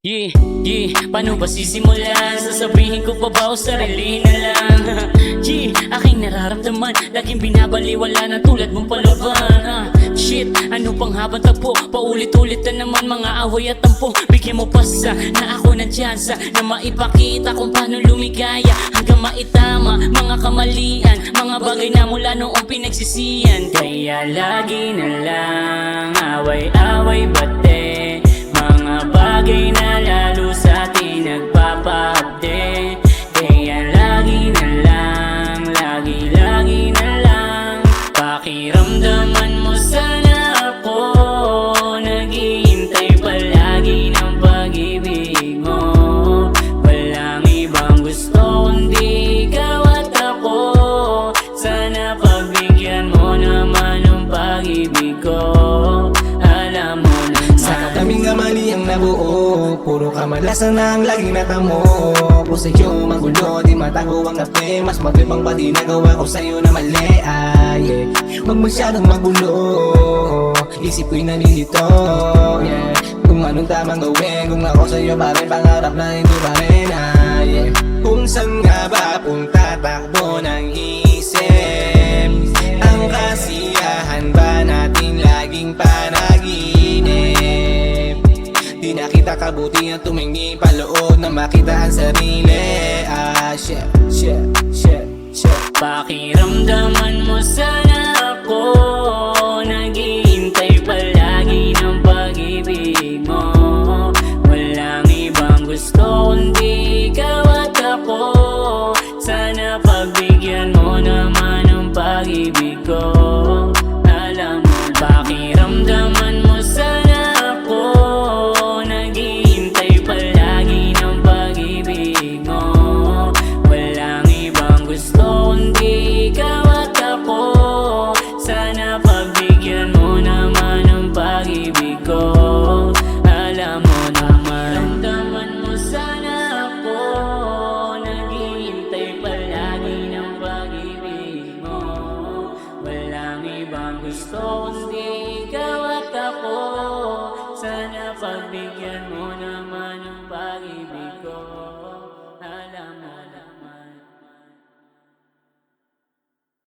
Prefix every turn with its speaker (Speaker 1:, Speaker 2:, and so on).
Speaker 1: Paano ba sisimulan? Sasabihin ko pa ba o sarili na lang? Aking nararamdaman, laging binabaliwala na tulad mong palaban. Ano pang habang tagpo? Paulit-ulit na naman mga away at tampo. Bigyan mo pasa na ako ng tsansa na maipakita kung paano lumigaya hanggang maitama mga kamalian, mga bagay na mula noong pinagsisiyan. Kaya lagi na lang away-away bate, mga bagay na lalo sa atin nagpapahabde. Kaya lagi na lang, lagi na lang pakiramdaman mo sana ako. Naghihintay palagi ng pag-ibig mo. Walang ibang gusto kundi ikaw at ako. Sana pagbigyan mo naman ng pag-ibig ko. Alam mo naman
Speaker 2: sa kaming mali ang nabuo, puro kamalasan na ang laging natamo. Kung sa'yo magulo, di matago ang kape. Mas magibang pa di nagawa ko sa'yo na mali. Huwag masyadong magulo, isip ko'y nalilito. Kung anong tamang gawin, kung ako sa'yo pa rin pangarap na hindi pa rin. Kung saan nga ba punta takbo ng isip? Ang kasiyahan ba natin laging panaginip? Di na kita kabuti ang tumingin paloob na makita ang sarili.
Speaker 1: Pakiramdaman mo sana ako. Naghihintay palagi ng pag-ibig mo. Walang ibang gusto kundi ikaw at ako. Sana pagbigyan mo naman ng pag-ibig ko. Alam mo, pakiramdaman mo sana ako. Naghihintay palagi ng pag-ibig mo. Walang ibang gusto kundi ikaw at ako. Sana pagbigyan mo naman ng pag-ibig ko. Alam mo naman, ramdaman mo sana ako. Naghihintay palagi ng pag-ibig mo. Walang ibang gusto kundi